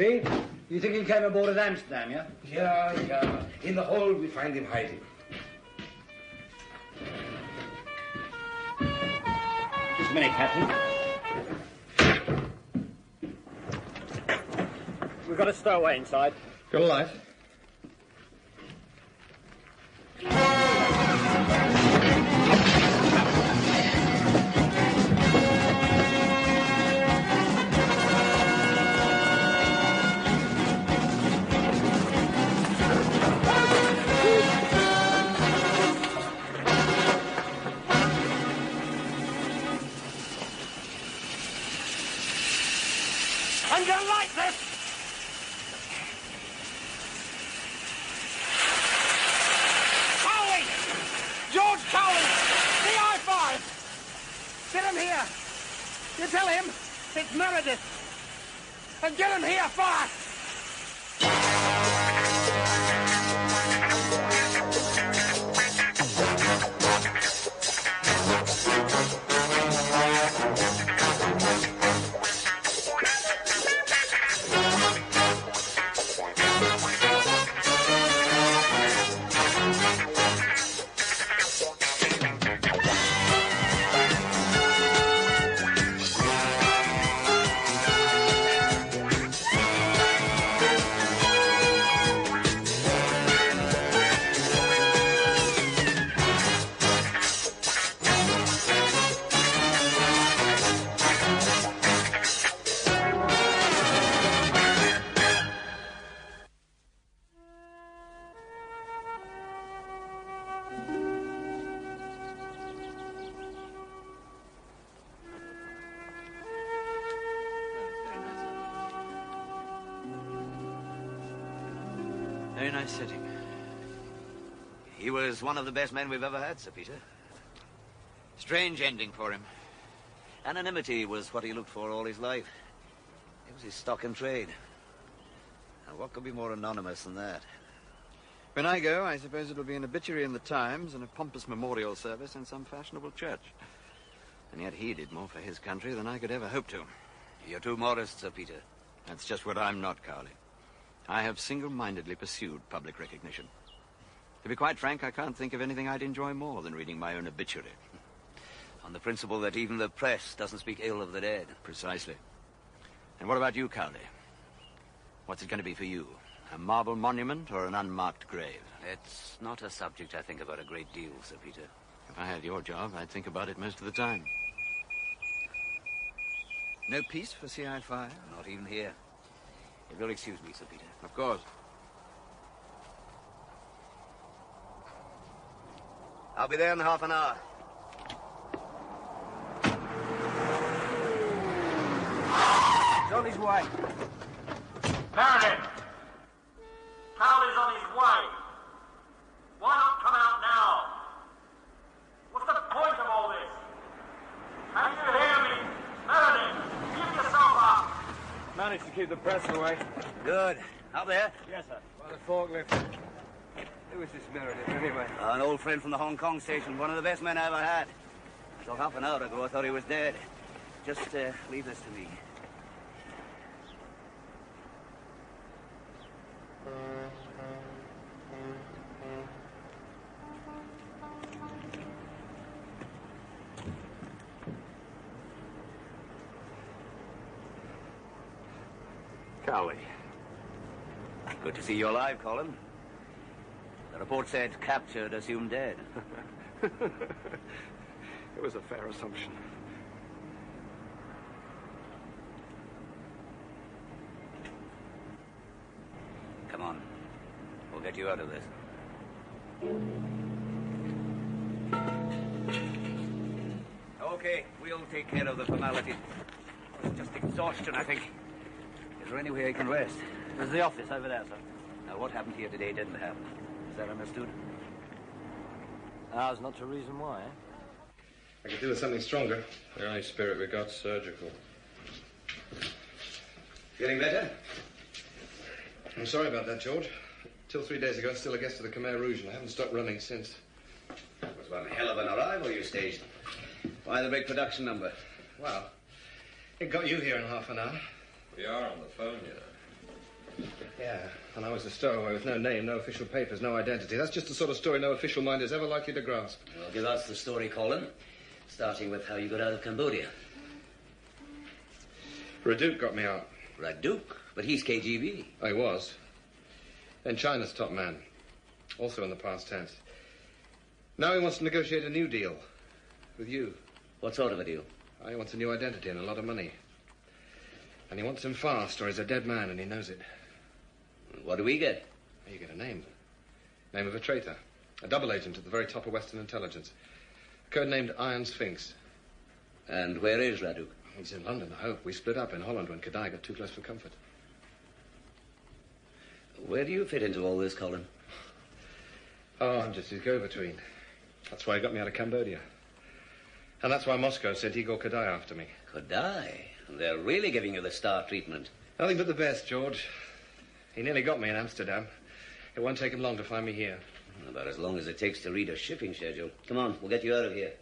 See? You think he came aboard at Amsterdam, yeah? Yeah. In the hold, we find him hiding. Just a minute, Captain. We've got a stowaway inside. Got a light? I'm gonna light this! Cowley! George Cowley! DI-5! Get him here! You tell him it's Meredith! And get him here fast! Very nice setting. He was one of the best men we've ever had, Sir Peter. Strange ending for him. Anonymity was what he looked for all his life. It was his stock in trade. And what could be more anonymous than that? When I go, I suppose it'll be an obituary in the Times and a pompous memorial service in some fashionable church. And yet he did more for his country than I could ever hope to. You're too modest, Sir Peter. That's just what I'm not, Cowley. I have single-mindedly pursued public recognition. To be quite frank, I can't think of anything I'd enjoy more than reading my own obituary. On the principle that even the press doesn't speak ill of the dead. Precisely. And what about you, Cowley? What's it going to be for you? A marble monument or an unmarked grave? It's not a subject I think about a great deal, Sir Peter. If I had your job, I'd think about it most of the time. No peace for CI-5? Not even here. If you'll excuse me, Sir Peter. Of course. I'll be there in half an hour. He's on his way. Meredith! Cowley's on his way. Why not come out now? What's the point of all this? Can you hear me? Meredith, give yourself up. Managed to keep the press away. Good. Up there? Yes, sir. By the forklift. Who is this Meredith, anyway? An old friend from the Hong Kong station. One of the best men I ever had. Until half an hour ago, I thought he was dead. Just leave this to me. Cowley. Good to see you alive, Colin. The report said captured, assumed dead. It was a fair assumption. Come on. We'll get you out of this. Okay, we'll take care of the formality. It's just exhaustion, I think. Is there any way I can rest? There's the office over there, sir. Now, what happened here today didn't happen. Is that understood? Ours not to reason why, eh? I could do with something stronger. The only spirit we got, surgical. Feeling better? I'm sorry about that, George. Till 3 days ago, I was still a guest of the Khmer Rouge, and I haven't stopped running since. It was one hell of an arrival you staged. Why the big production number? Well, it got you here in half an hour. We are on the phone, you know. Yeah, and I was a stowaway with no name, no official papers, no identity. That's just the sort of story no official mind is ever likely to grasp. Well, give us the story, Colin. Starting with how you got out of Cambodia. Raduc got me out. Raduc? But he's KGB. I was. Then China's top man. Also in the past tense. Now he wants to negotiate a new deal. With you. What sort of a deal? He wants a new identity and a lot of money. And he wants him fast, or he's a dead man, and he knows it. What do we get? You get a name. Name of a traitor. A double agent at the very top of Western intelligence. A code named Iron Sphinx. And where is Raduc? He's in London, I hope. We split up in Holland when Kadai got too close for comfort. Where do you fit into all this, Colin? Oh, I'm just his go-between. That's why he got me out of Cambodia. And that's why Moscow sent Igor Kadai after me. Kadai? They're really giving you the star treatment. Nothing but the best, George. He nearly got me in Amsterdam. It won't take him long to find me here. About as long as it takes to read a shipping schedule. Come on, we'll get you out of here.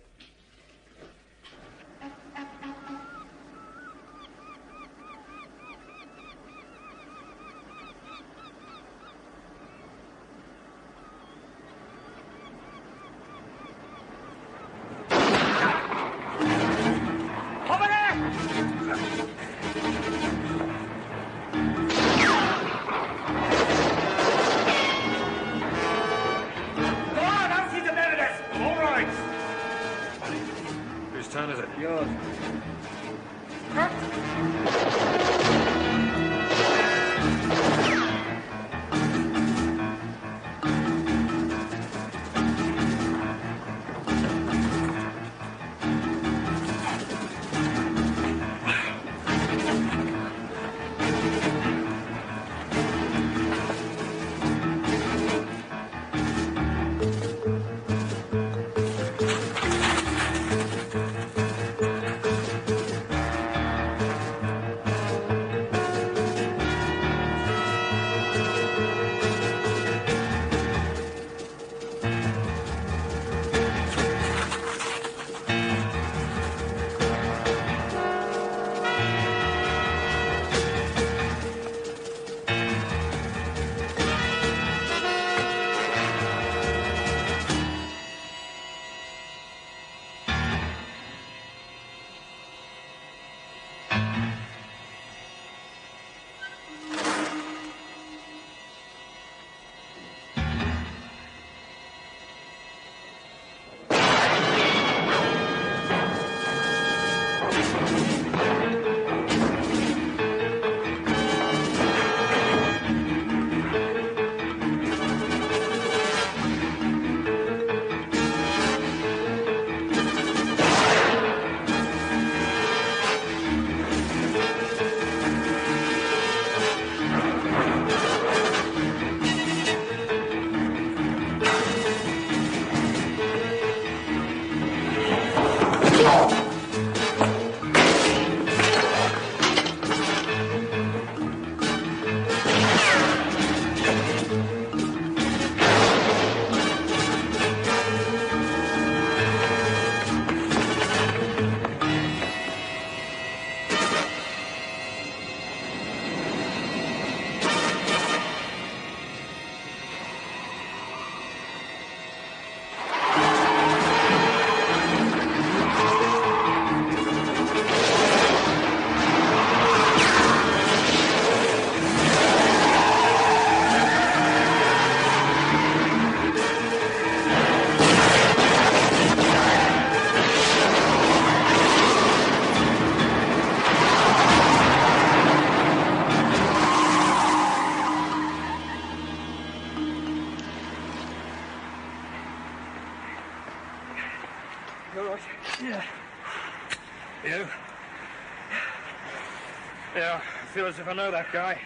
Yeah, I feel as if I know that guy.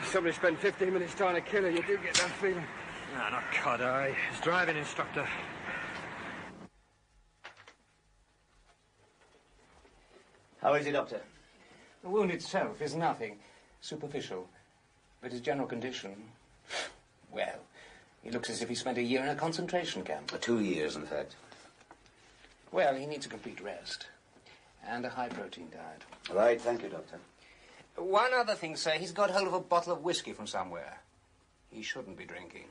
Somebody spent 15 minutes trying to kill her. You do get that feeling. No, not Kadai. His driving instructor. How is he, Doctor? The wound itself is nothing. Superficial. But his general condition... Well, he looks as if he spent a year in a concentration camp. 2 years, in fact. Well, he needs a complete rest. And a high-protein diet. Right, thank you, Doctor. One other thing, sir. He's got hold of a bottle of whiskey from somewhere. He shouldn't be drinking.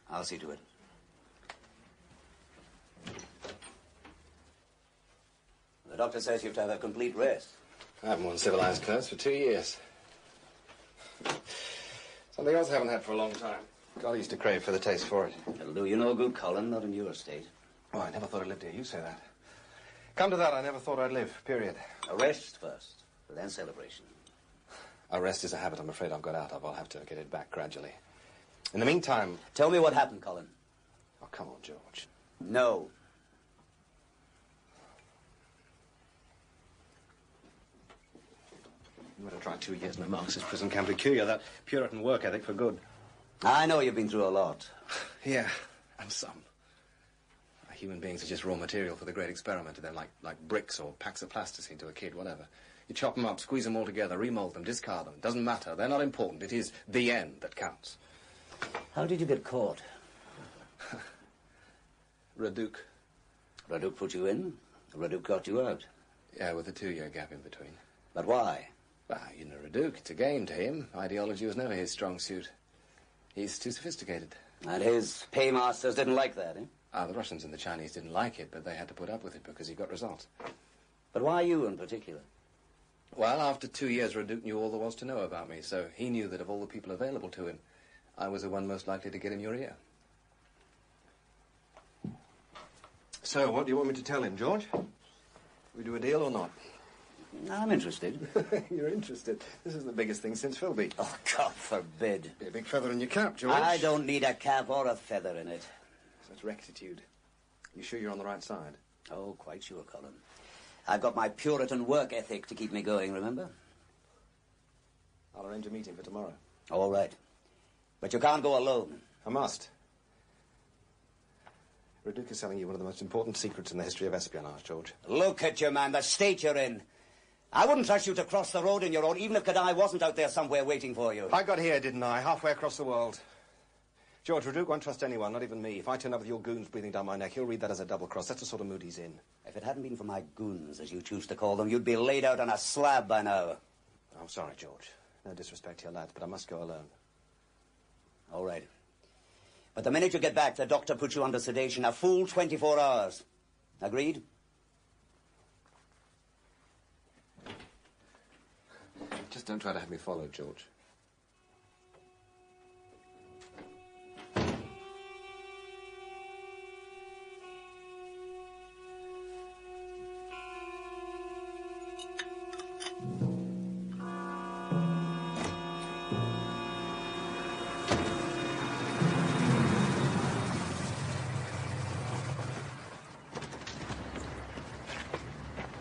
I'll see to it. The doctor says you have to have a complete rest. I haven't worn civilized clothes for 2 years. Something else I haven't had for a long time. God, I used to crave for the taste for it. It'll do you no good, Colin, not in your state. Oh, I never thought I'd live here. You say that. Come to that, I never thought I'd live, period. A rest first, then celebration. A rest is a habit I'm afraid I've got out of. I'll have to get it back gradually. In the meantime... Tell me what happened, Colin. Oh, come on, George. No. You would have tried 2 years in a Marxist prison camp to cure you that Puritan work ethic for good. I know you've been through a lot. Yeah, and some. Human beings are just raw material for the great experiment to them, like bricks or packs of plasticine to a kid, whatever. You chop them up, squeeze them all together, remold them, discard them. Doesn't matter. They're not important. It is the end that counts. How did you get caught? Reduc. Reduc put you in? Reduc got you out? Yeah, with a 2-year gap in between. But why? Well, you know Reduc. It's a game to him. Ideology was never his strong suit. He's too sophisticated. And his paymasters didn't like that, eh? The Russians and the Chinese didn't like it, but they had to put up with it because he got results. But why you in particular? Well, after 2 years, Reduc knew all there was to know about me, so he knew that of all the people available to him, I was the one most likely to get in your ear. So, what do you want me to tell him, George? We do a deal or not? I'm interested. You're interested. This is the biggest thing since Philby. Oh, God forbid. Be a big feather in your cap, George. I don't need a cap or a feather in it. Such rectitude. You sure you're on the right side? Oh, quite sure, Colin. I've got my Puritan work ethic to keep me going, remember? I'll arrange a meeting for tomorrow. All right. But you can't go alone. I must. Reduc is selling you one of the most important secrets in the history of espionage, George. Look at you, man, the state you're in. I wouldn't trust you to cross the road on your own, even if Kadai wasn't out there somewhere waiting for you. I got here, didn't I? Halfway across the world. George, Reduc won't trust anyone, not even me. If I turn up with your goons breathing down my neck, he'll read that as a double cross. That's the sort of mood he's in. If it hadn't been for my goons, as you choose to call them, you'd be laid out on a slab by now. I'm sorry, George. No disrespect to your lads, but I must go alone. All right. But the minute you get back, the doctor puts you under sedation a full 24 hours. Agreed? Just don't try to have me followed, George.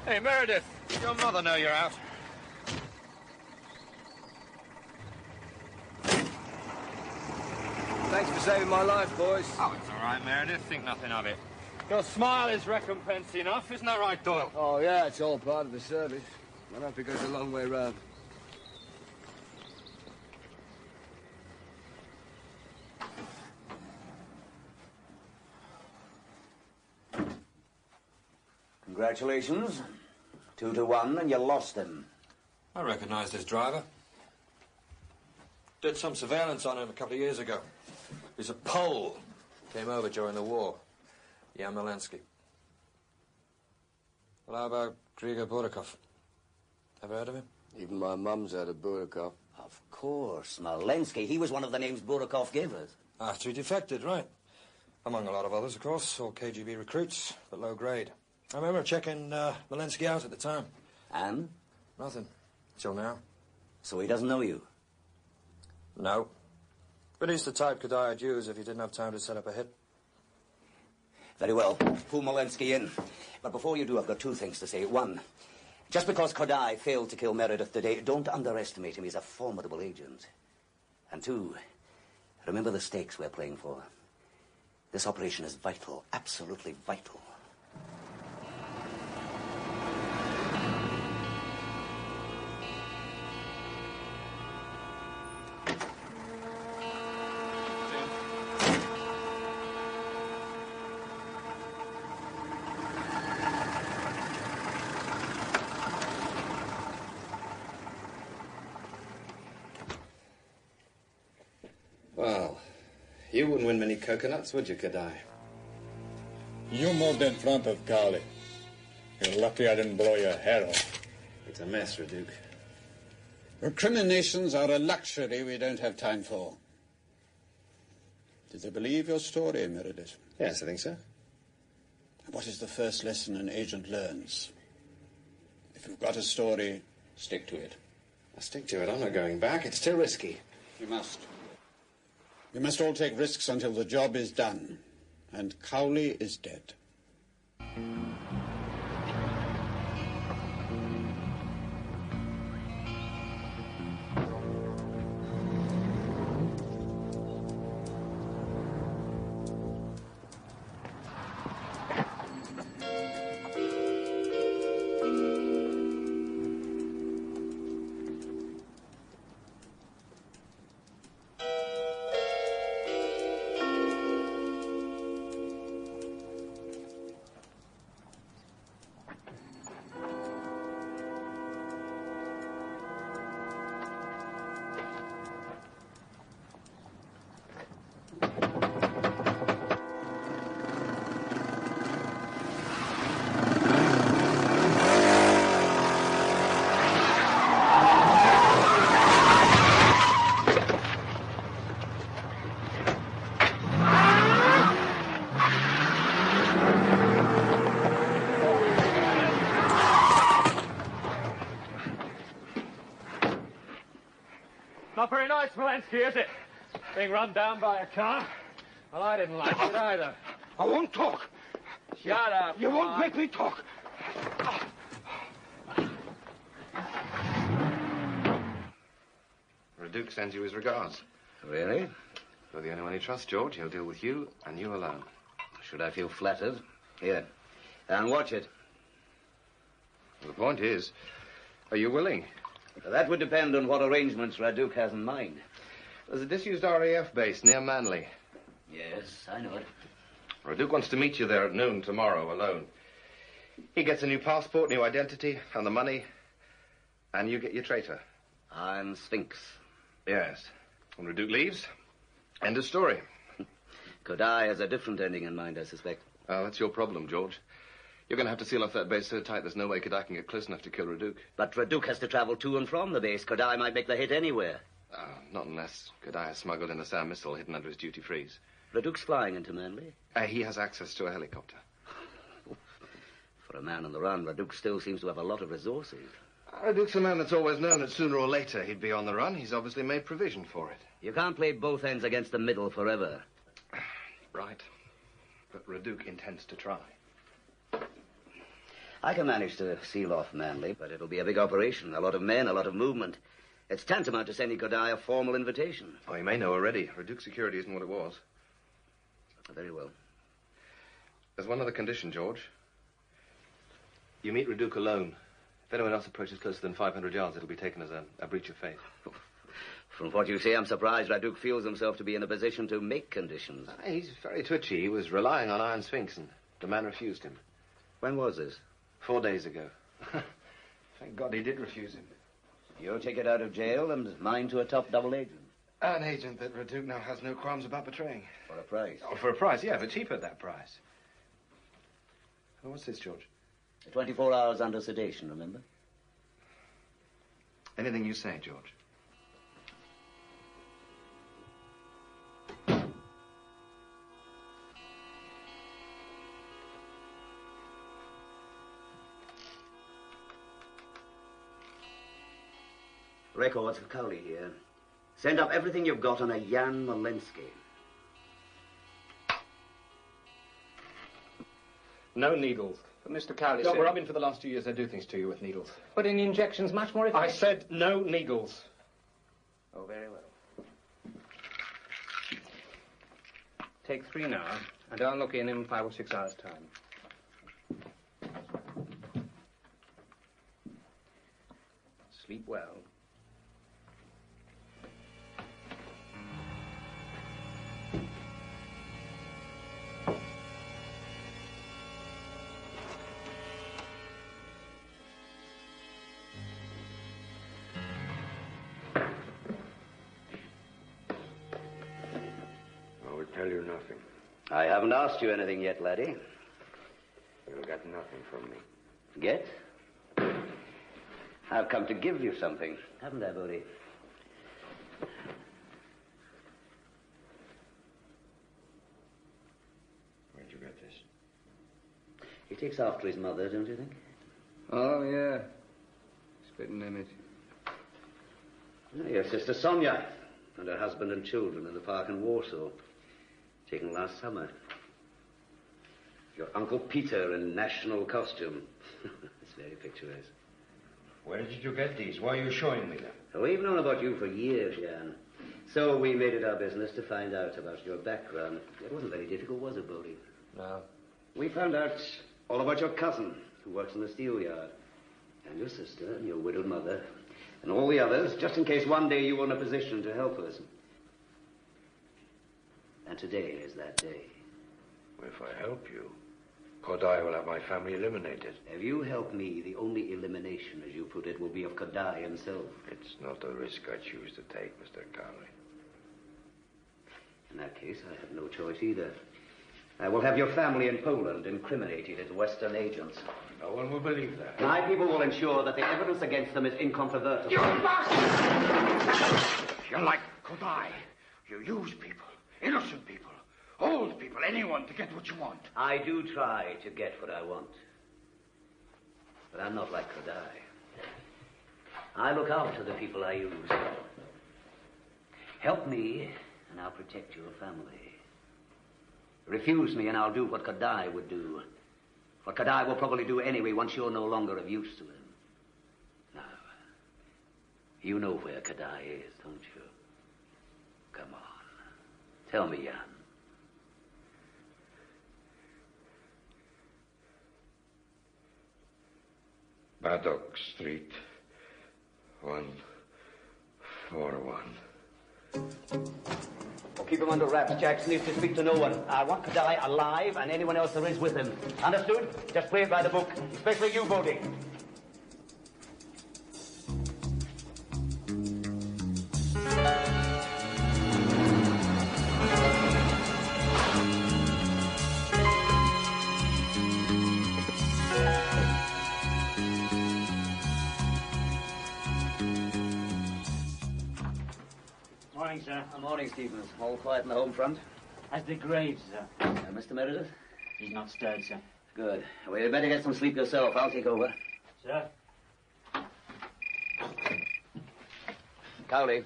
Hey, Meredith, did your mother know you're out? Thanks for saving my life, boys. Oh, it's all right, Meredith. Think nothing of it. Your smile is recompense enough, isn't that right, Doyle? Oh, yeah, it's all part of the service. I don't think it goes a long way round. Congratulations. 2-1, and you lost him. I recognise this driver. Did some surveillance on him a couple of years ago. He's a Pole. Came over during the war. Jan Malensky. Well, how about Grigor Burakov? Ever heard of him? Even my mum's had a Burakov. Of course, Malensky. He was one of the names Burakov gave us. After he defected, right. Among a lot of others, of course. All KGB recruits, but low grade. I remember checking Malensky out at the time. And? Nothing. Till now. So he doesn't know you? No. But he's the type Kadai would use if he didn't have time to set up a hit. Very well. Pull Malensky in. But before you do, I've got two things to say. One, just because Kodai failed to kill Meredith today, don't underestimate him. He's a formidable agent. And two, remember the stakes we're playing for. This operation is vital, absolutely vital. You wouldn't win many coconuts, would you, Kadai? You moved in front of Cowley. You're lucky I didn't blow your hair off. It's a mess, Reduc. Recriminations are a luxury we don't have time for. Did they believe your story, Meredith? Yes, I think so. What is the first lesson an agent learns? If you've got a story, stick to it. I'll stick to it. I'm not going back. It's too risky. You must. We must all take risks until the job is done. And Cowley is dead. Not very nice, Walensky, is it? Being run down by a car? Well, I didn't like it either. I won't talk. Shut up. You won't make me talk. Reduc sends you his regards. Really? You're the only one he trusts, George. He'll deal with you, and you alone. Should I feel flattered? Here. And watch it. Well, the point is, are you willing? That would depend on what arrangements Raduc has in mind. There's a disused RAF base near Manly. Yes, I know it. Reduc wants to meet you there at noon tomorrow, alone. He gets a new passport, new identity, and the money, and you get your traitor. I'm Sphinx. Yes. When Reduc leaves, end of story. Kodai has a different ending in mind, I suspect. Oh, that's your problem, George. You're going to have to seal off that base so tight there's no way Kodai can get close enough to kill Reduc. But Reduc has to travel to and from the base. Kodai might make the hit anywhere. Not unless Kodai has smuggled in a SAM missile hidden under his duty freeze. Reduc's flying into Manly? He has access to a helicopter. For a man on the run, Reduc still seems to have a lot of resources. Reduc's a man that's always known that sooner or later he'd be on the run. He's obviously made provision for it. You can't play both ends against the middle forever. Right. But Reduc intends to try. I can manage to seal off Manly, but it'll be a big operation. A lot of men, a lot of movement. It's tantamount to sending Kodai a formal invitation. Oh, you may know already. Reduc's security isn't what it was. Very well. There's one other condition, George. You meet Reduc alone. If anyone else approaches closer than 500 yards, it'll be taken as a breach of faith. From what you say, I'm surprised Reduc feels himself to be in a position to make conditions. He's very twitchy. He was relying on Iron Sphinx, and the man refused him. When was this? 4 days ago. Thank God he did refuse him. Your ticket out of jail and mine to a top double agent. An agent that Reduc now has no qualms about betraying. For a price. Oh, for a price, yeah, but cheap at that price. Oh, what's this, George? 24 hours under sedation, remember? Anything you say, George. Records for Cowley here. Send up everything you've got on a Jan Walensky. No needles. But Mr. Cowley No, said... we're up in for the last 2 years. They do things to you with needles. But an injection's much more effective. I said no needles. Oh, very well. Take 3 now, and I'll look in 5 or 6 hours' time. Sleep well. tell you nothing. I haven't asked you anything yet, laddie. You'll get nothing from me. Get? I've come to give you something, haven't I, Bodie? Where'd you get this? He takes after his mother, don't you think? Oh, yeah. Spitting image. Your sister Sonia and her husband and children in the park in Warsaw. Taken last summer. Your Uncle Peter in national costume. It's very picturesque. Where did you get these? Why are you showing me them? We've known about you for years, Jan. So we made it our business to find out about your background. It wasn't very difficult, was it, Bodie? No. We found out all about your cousin, who works in the steel yard, and your sister, and your widowed mother, and all the others, just in case one day you were in a position to help us. And today is that day. If I help you, Kodai will have my family eliminated. If you help me, the only elimination, as you put it, will be of Kodai himself. It's not a risk I choose to take, Mr. Cowley. In that case, I have no choice either. I will have your family in Poland incriminated as Western agents. No one will believe that. My people will ensure that the evidence against them is incontrovertible. You bastard! You're like Kodai. You use people, innocent people, old people, anyone to get what you want. I do try to get what I want. But I'm not like Kodai. I look after the people I use. Help me, and I'll protect your family. Refuse me, and I'll do what Kodai would do. What Kodai will probably do anyway once you're no longer of use to him. Now, you know where Kodai is, don't you? Come on. Tell me, Jan. Baddock Street, 141. Well, keep him under wraps. Jackson needs to speak to no one. I want Kodai alive and anyone else there is with him. Understood? Just play it by the book. Especially you, Bodie. Morning, sir. Morning, Stevens. All quiet in the home front? As the graves, sir. Mr. Meredith? He's not stirred, sir. Good. Well, you'd better get some sleep yourself. I'll take over. Sir? Cowley.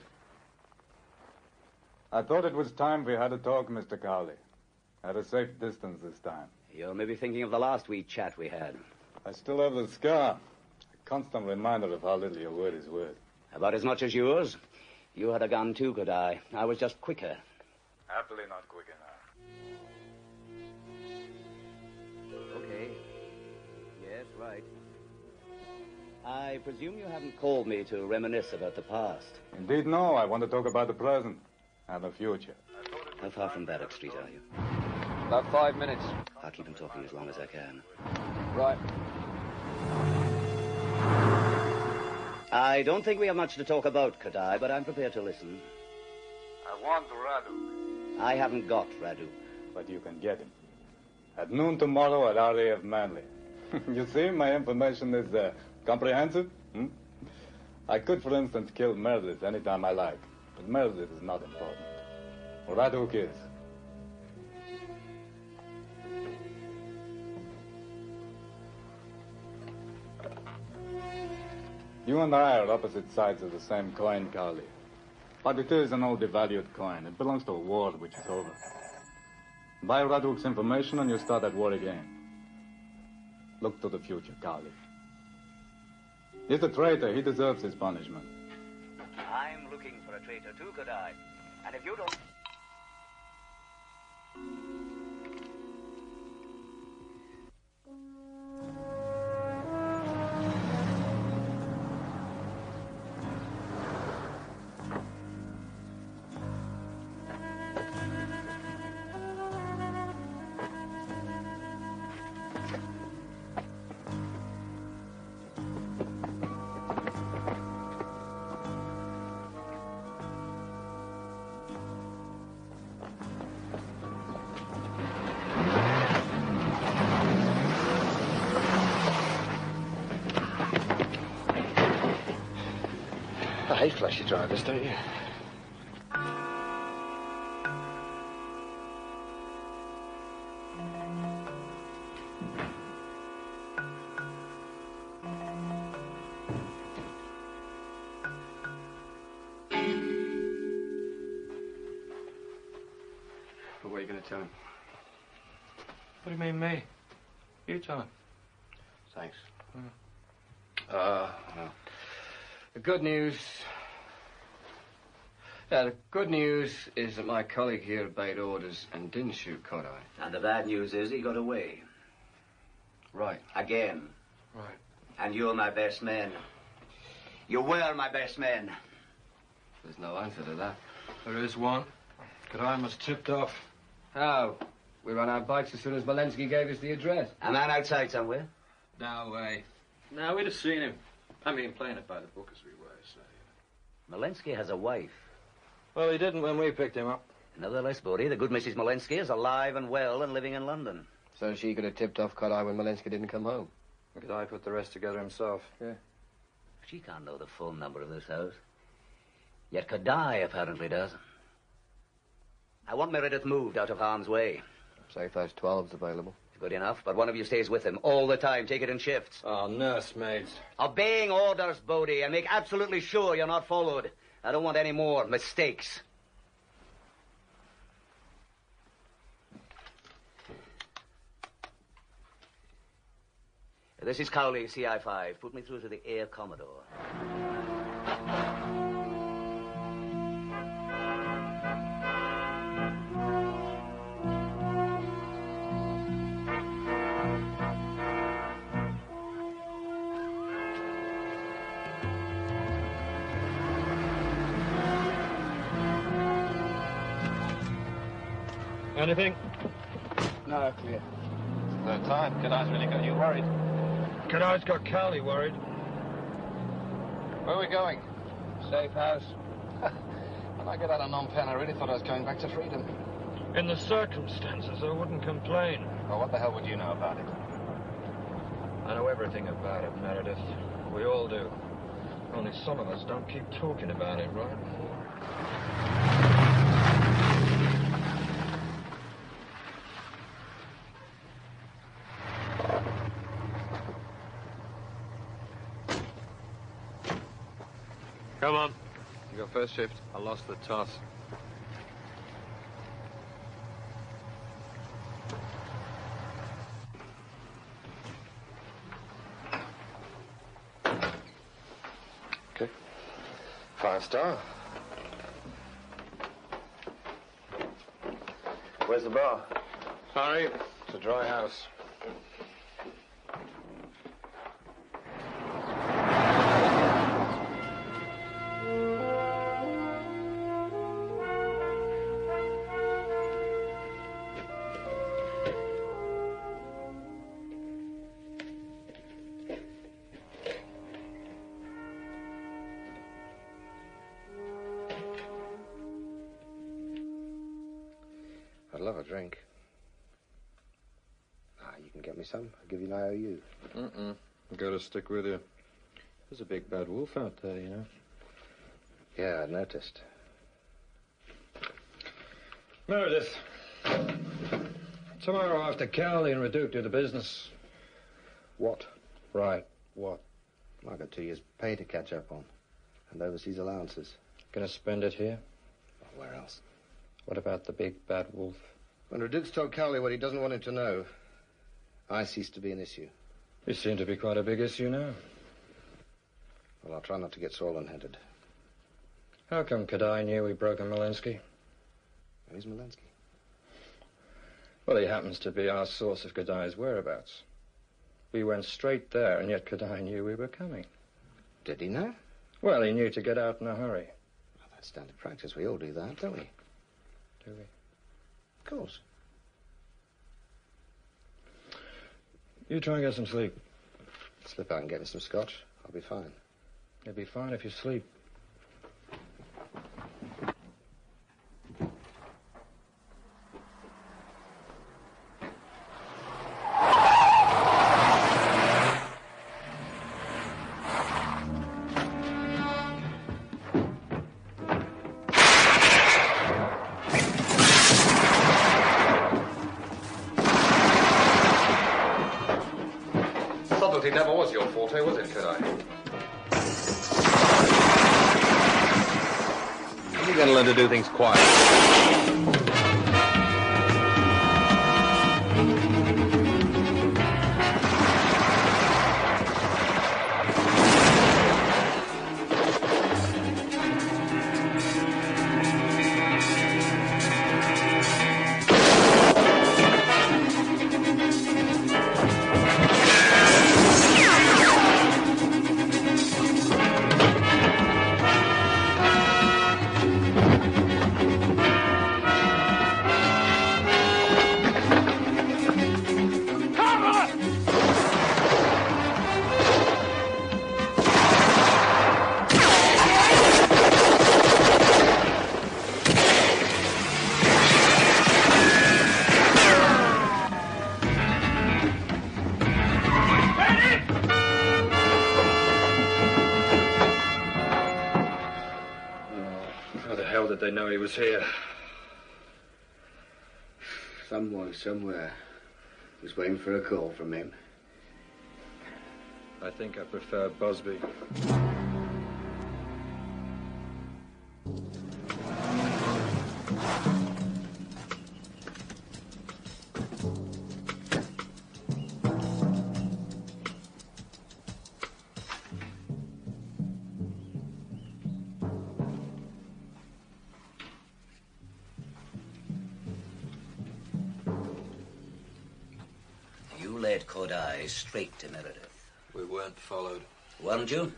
I thought it was time we had a talk, Mr. Cowley. At a safe distance this time. You're maybe thinking of the last wee chat we had. I still have the scar. A constant reminder of how little your word is worth. About as much as yours. You had a gun too, Kodai. I was just quicker. Happily not quick enough. Okay. Yes, right. I presume you haven't called me to reminisce about the past. Indeed, no. I want to talk about the present and the future. How far from Baddock Street are you? About 5 minutes. I'll keep him talking as long as I can. Right. I don't think we have much to talk about, Kodai, but I'm prepared to listen. I want Radu. I haven't got Radu. But you can get him. At noon tomorrow at RAF Manly. You see, my information is comprehensive. I could, for instance, kill Meredith anytime I like. But Meredith is not important. Raduk is. You and I are opposite sides of the same coin, Cowley. But it is an old devalued coin. It belongs to a war which is over. Buy Raduk's information and you start that war again. Look to the future, Cowley. He's a traitor. He deserves his punishment. I'm looking for a traitor too, Kodai. And if you don't... hate flashy drivers, don't you? But what are you going to tell him? What do you mean, me? You tell him. Thanks. Well, the good news... the good news is that my colleague here obeyed orders and didn't shoot Kodai. And the bad news is he got away. Right. Again. Right. And you're my best man. You were my best man. There's no answer to that. There is one. Kodai was tipped off. How? We ran our bikes as soon as Malensky gave us the address. A man outside somewhere? No way. No, we'd have seen him. I mean, playing it by the book as we were, so... Malensky has a wife. Well, he didn't when we picked him up. Nevertheless, Bodie, the good Mrs. Malensky is alive and well and living in London. So she could have tipped off Kodai when Malensky didn't come home? Kodai put the rest together himself. Yeah. She can't know the phone number of this house. Yet Kodai apparently does. I want Meredith moved out of harm's way. Safe House 12's available. Good enough, but one of you stays with him all the time. Take it in shifts. Oh, nursemaids. Obeying orders, Bodie, and make absolutely sure you're not followed. I don't want any more mistakes. This is Cowley, CI5. Put me through to the Air Commodore. Anything? No, clear. Third time. Kodai's really got you worried. Kodai's got Cowley worried. Where are we going? Safe House. When I got out of non-pen, I really thought I was going back to freedom. In the circumstances, I wouldn't complain. Well, what the hell would you know about it? I know everything about it, Meredith. We all do. Only some of us don't keep talking about it, right? Come on. You got first shift. I lost the toss. Okay. 5-star. Where's the bar? Sorry. It's a dry house. I'd love a drink. You can get me some. I'll give you an IOU. Gotta stick with you. There's a big bad wolf out there, you know. Yeah, I noticed. Meredith. Tomorrow after Cowley and Reduke do the business. What? Right. What? I got 2 years' pay to catch up on. And overseas allowances. Gonna spend it here? Well, where else? What about the big bad wolf? When Reduke's told Cowley what he doesn't want him to know, I cease to be an issue. You seem to be quite a big issue now. Well, I'll try not to get swollen-headed. How come Kodai knew we broke Malensky? Who's Malensky? Well, he happens to be our source of Kodai's whereabouts. We went straight there, and yet Kodai knew we were coming. Did he know? Well, he knew to get out in a hurry. Well, that's standard practice. We all do that, don't we? Do we? Of course. You try and get some sleep. Slip out and get me some scotch. I'll be fine. You'll be fine if you sleep. Loyalty never was your forte, was it, Kodai? You're going to learn to do things quietly. They know he was here. Someone, somewhere, was waiting for a call from him. I think I prefer Busby. Led Kodai straight to Meredith. We weren't followed. Weren't you?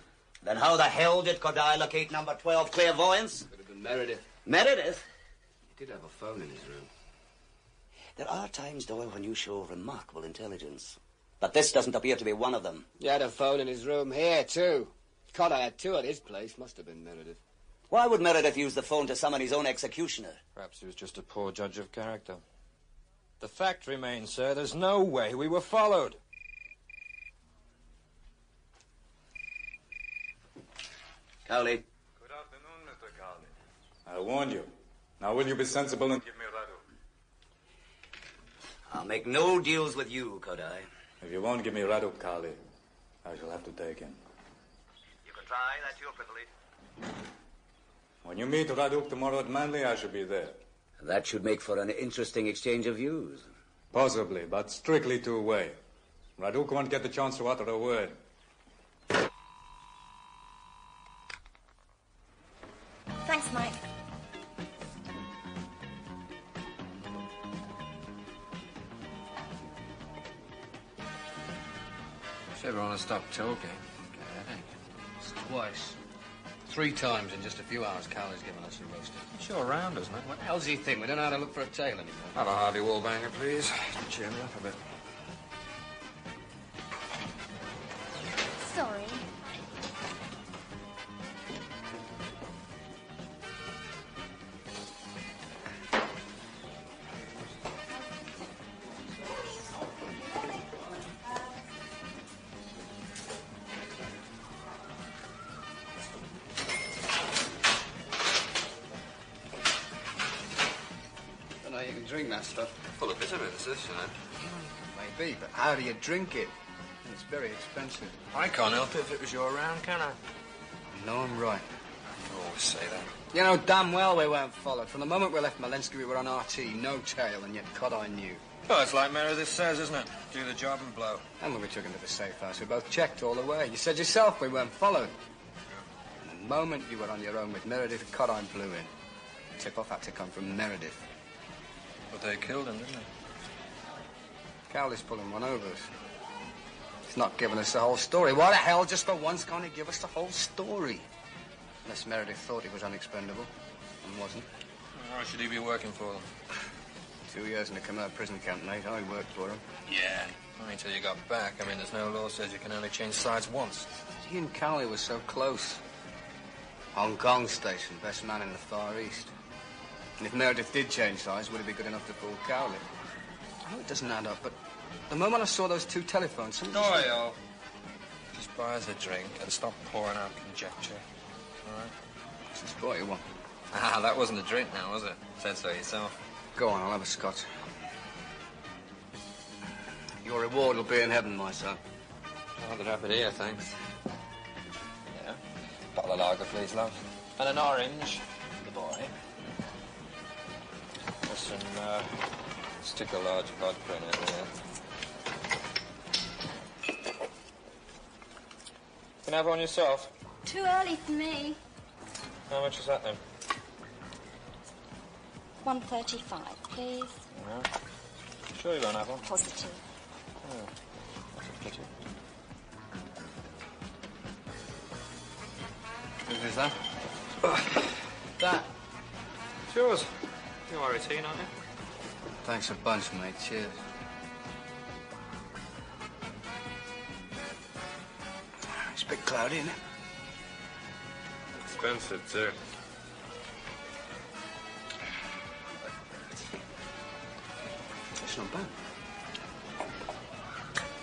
Then how the hell did Kodai locate number 12 clairvoyance? Could have been Meredith. Meredith? He did have a phone in his room. There are times, Doyle, when you show remarkable intelligence. But this doesn't appear to be one of them. He had a phone in his room here, too. Kodai had two at his place. Must have been Meredith. Why would Meredith use the phone to summon his own executioner? Perhaps he was just a poor judge of character. The fact remains, sir, there's no way we were followed. Cowley. Good afternoon, Mr. Cowley. I warned you. Now will you be sensible and give me Radu? I'll make no deals with you, Kodai. If you won't give me Radu, Cowley, I shall have to take him. You can try, that's your privilege. When you meet Radu tomorrow at Manly, I shall be there. That should make for an interesting exchange of views. Possibly, but strictly two-way. Raduk won't get the chance to utter a word. Thanks, Mike. If you ever want to stop talking, get a headache. It's twice. 3 times in just a few hours, Cowley's given us a roasting. Sure round us, mate. What the hell does he think? We don't know how to look for a tail anymore. Have a Harvey Wallbanger, please. Cheer me up a bit. Sorry. You can drink that stuff. Full of vitamins, this, you know. Maybe, but how do you drink it? It's very expensive. I can't help it if it was your round, can I? No, I'm right. You always say that. You know damn well we weren't followed. From the moment we left Malensky, we were on RT, no tail, and yet Kodai knew. Well, it's like Meredith says, isn't it? Do the job and blow. And when we took him to the safe house, we both checked all the way. You said yourself we weren't followed. And the moment you were on your own with Meredith, Kodai blew in. The tip-off had to come from Meredith. But they killed him, didn't they? Cowley's pulling one over us. He's not giving us the whole story. Why the hell, just for once, can't he give us the whole story? Unless Meredith thought he was unexpendable, and wasn't. Why should he be working for them? 2 years in a Khmer prison camp, mate. I worked for him. Yeah. Only until you got back. I mean, there's no law says you can only change sides once. He and Cowley were so close. Hong Kong station, best man in the Far East. And if Meredith did change sides, would it be good enough to fool Cowley? I know it doesn't add up, but the moment I saw those 2 telephones... Doyle! Just buy us a drink and stop pouring out conjecture. All right? This is what you want. Ah, that wasn't a drink now, was it? Said so yourself. Go on, I'll have a scotch. Your reward will be in heaven, my son. Rather have it here, thanks. Yeah. Bottle of lager, please, love. And an orange for the boy. Listen, stick a large vodka in it, will you? Can I have one yourself? Too early for me. How much is that, then? $1.35, please. Yeah. Sure you won't have one? Positive. Oh, that's a pity. Who's that? That. It's yours. You are 18, aren't you? Thanks a bunch, mate. Cheers. It's a bit cloudy, isn't it? Expensive, too. It's not bad.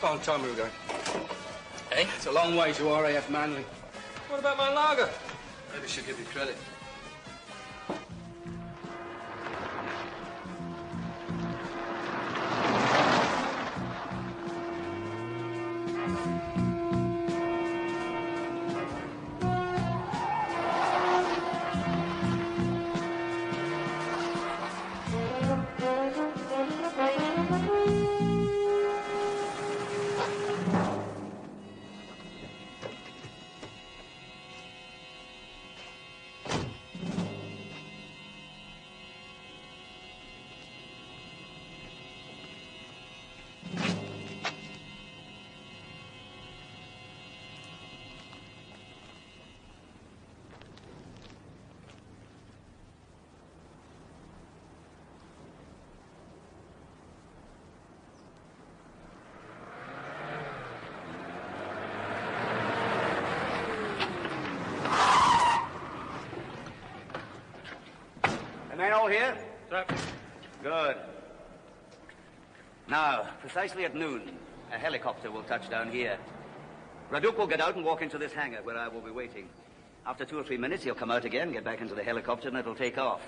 How long time are we going? Hey? It's a long way to RAF Manly. What about my lager? Maybe she'll give you credit. Men all here? Sir. Good. Now, precisely at noon, a helicopter will touch down here. Raduk will get out and walk into this hangar where I will be waiting. After 2 or 3 minutes, he'll come out again, get back into the helicopter, and it'll take off.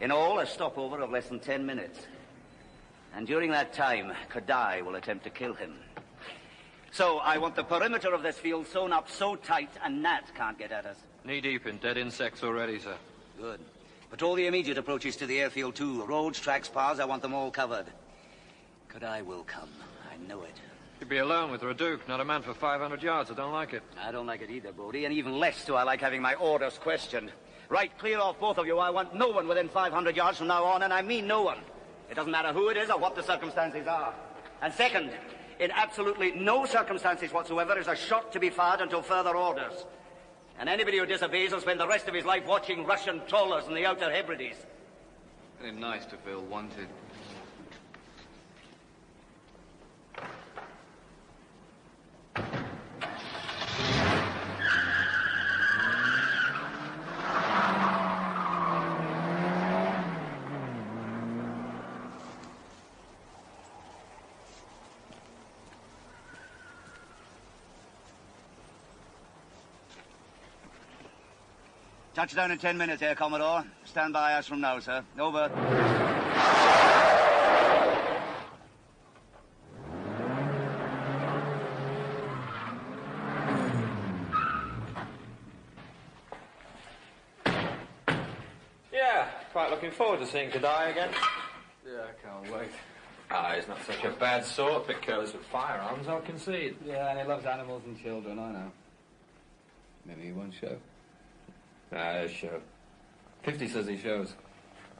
In all, a stopover of less than 10 minutes. And during that time, Kadai will attempt to kill him. So, I want the perimeter of this field sewn up so tight a gnat can't get at us. Knee-deep in dead insects already, sir. Good. But all the immediate approaches to the airfield, too. Roads, tracks, paths, I want them all covered. Kadai will come. I know it. You'd be alone with Raduk, not a man for 500 yards. I don't like it. I don't like it either, Bodie, and even less do I like having my orders questioned. Right, clear off both of you. I want no one within 500 yards from now on, and I mean no one. It doesn't matter who it is or what the circumstances are. And second, in absolutely no circumstances whatsoever is a shot to be fired until further orders. And anybody who disobeys will spend the rest of his life watching Russian trawlers in the Outer Hebrides. It's nice to feel wanted. Touchdown in 10 minutes, Air Commodore. Stand by us from now, sir. Over. Yeah, quite looking forward to seeing Kadai again. Yeah, I can't wait. Ah, he's not such a bad sort. Bit careless with firearms, I'll concede. Yeah, and he loves animals and children, I know. Maybe he won't show. Ah, he'll show. 50 says he shows.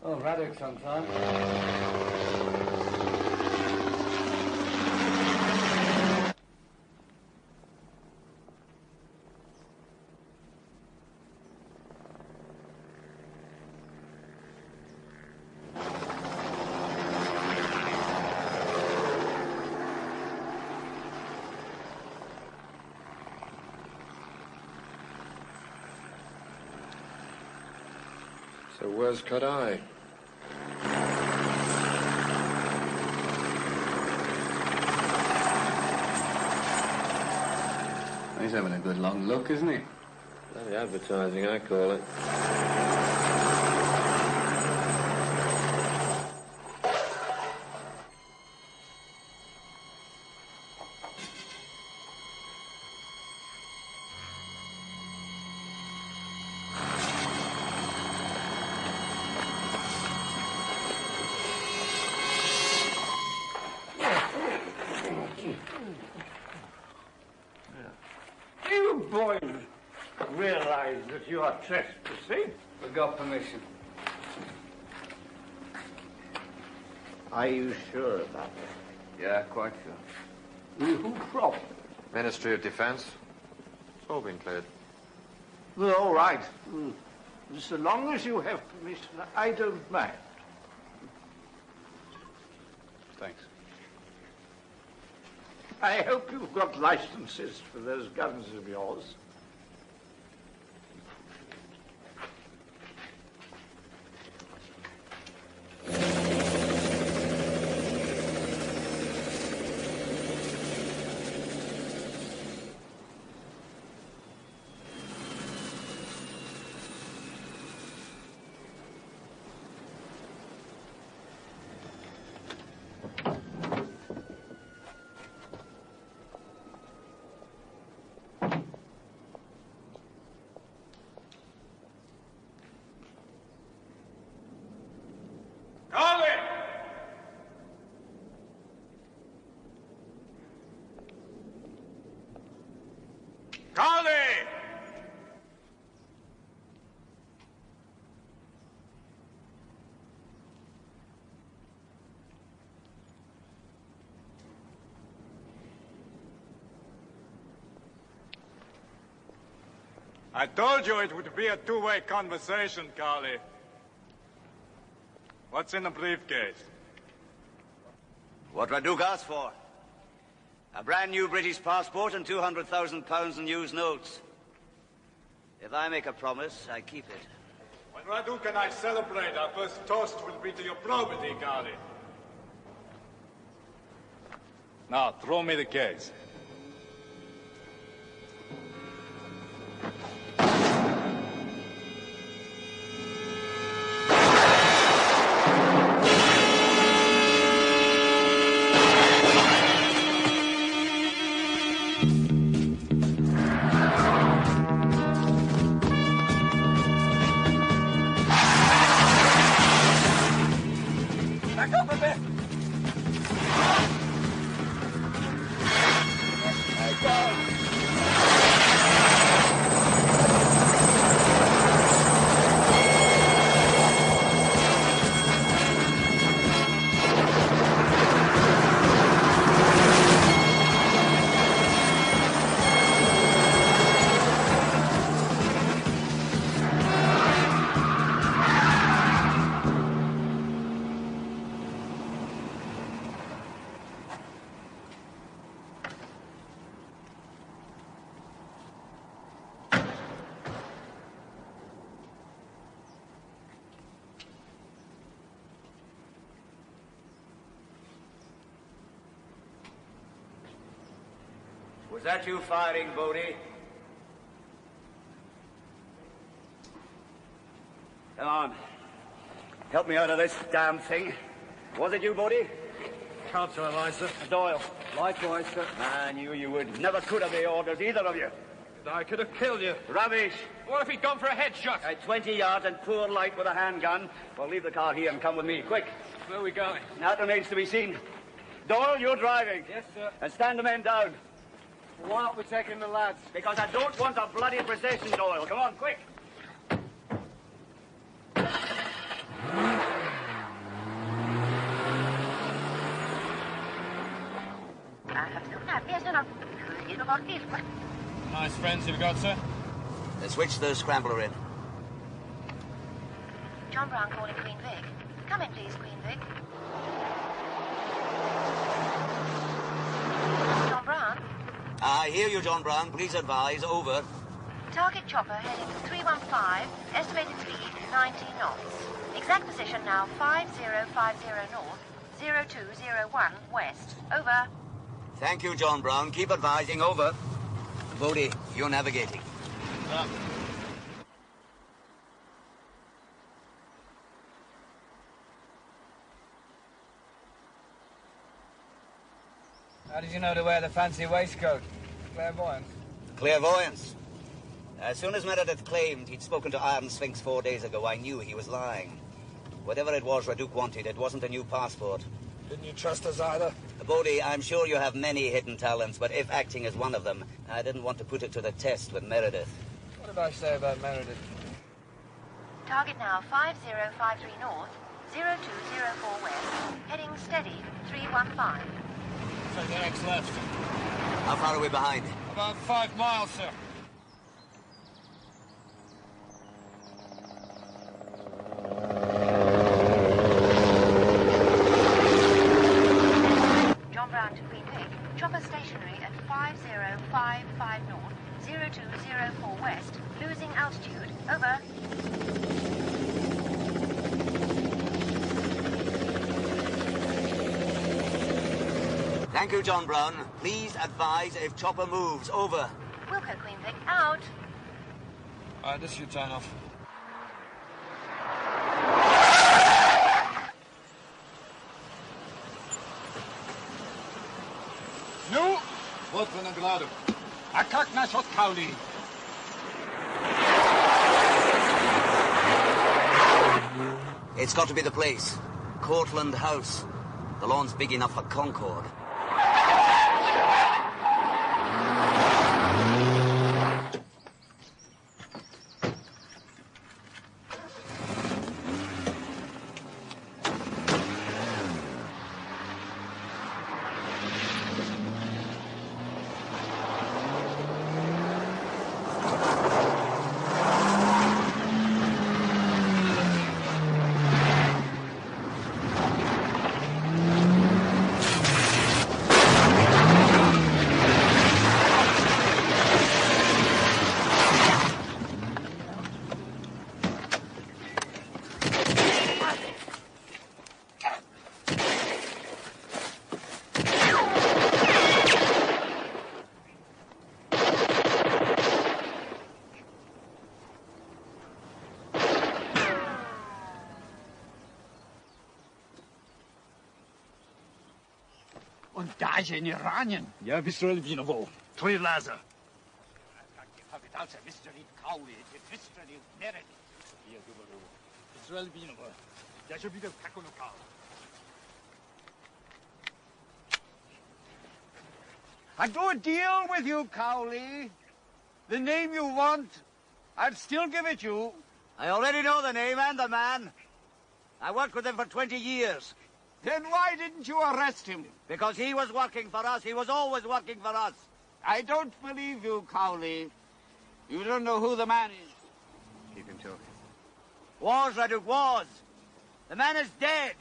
Oh, Radek sometime. So where's Kadai? He's having a good long look, isn't he? Bloody advertising, I call it. boys realize that you are trespassing? We got permission. Are you sure about that? Yeah, quite sure. Who from? Ministry of Defense. It's all been cleared. Well, all right. So long as you have permission, I don't mind. Thanks. I hope you've got licenses for those guns of yours. I told you it would be a two-way conversation, Carly. What's in the briefcase? What Raduc asked for. A brand new British passport and £200,000 in used notes. If I make a promise, I keep it. When Raduc and I celebrate, our first toast will be to your probity, Carly. Now, throw me the case. Was that you firing, Bodie? Come on. Help me out of this damn thing. Was it you, Bodie? Can't tell, Eliza. Doyle. Likewise, sir. I knew you would. Never could have the orders, either of you. I could have killed you. Rubbish. What if he'd gone for a headshot? At 20 yards and poor light with a handgun. Well, leave the car here and come with me, quick. Where are we going? That remains to be seen. Doyle, you're driving. Yes, sir. And stand the men down. Why aren't we taking the lads? Because I don't want a bloody procession, Doyle. Come on, quick. Nice friends you've got, sir. Switch the scrambler in. John Brown calling Queen Vic. Come in, please, Queen Vic. John Brown? I hear you, John Brown. Please advise. Over. Target chopper heading 315, estimated speed 90 knots. Exact position now 5050 north, 0201 west. Over. Thank you, John Brown. Keep advising. Over. Bodie, you're navigating. How did you know to wear the fancy waistcoat? Clairvoyance? Clairvoyance. As soon as Meredith claimed he'd spoken to Iron Sphinx 4 days ago, I knew he was lying. Whatever it was Raduc wanted, it wasn't a new passport. Didn't you trust us either? Bodie, I'm sure you have many hidden talents, but if acting is one of them, I didn't want to put it to the test with Meredith. What did I say about Meredith? Target now 5053 north, 0204 west, heading steady 315. So the X left. How far are we behind? About 5 miles, sir. John Brown to Queen Vic. Chopper stationary at 5055 north, 0204 west, losing altitude. Over. Thank you, John Brown. Please advise if chopper moves. Over. Wilco Queen Vic out. All right, this is your turn off. Nu, profesionales. A как насчет Cowley? It's got to be the place. Cortland House. The lawn's big enough for Concord. Und da ist in Iranien. Ja, bist du Elvinovo. Tvoj Lazar. Kapitalce, Mr. Cowley, Mr. Meredith. Ja, говорю. Bist du Elvinovo. Я же видел, как он упал. I do a deal with you, Cowley. The name you want, I'd still give it you. I already know the name and the man. I worked with him for 20 years. Then why didn't you arrest him? Because he was working for us. He was always working for us. I don't believe you, Cowley. You don't know who the man is. Keep him talking. Was, Redduc, was. The man is dead.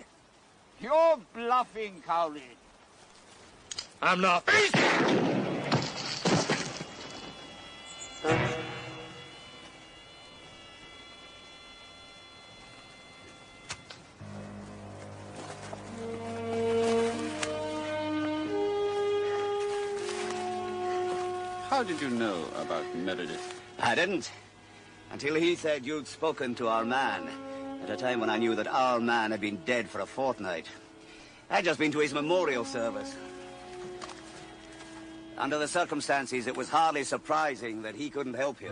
You're bluffing, Cowley. I'm not. How did you know about Meredith? I didn't. Until he said you'd spoken to our man. At a time when I knew that our man had been dead for a fortnight. I'd just been to his memorial service. Under the circumstances, it was hardly surprising that he couldn't help you.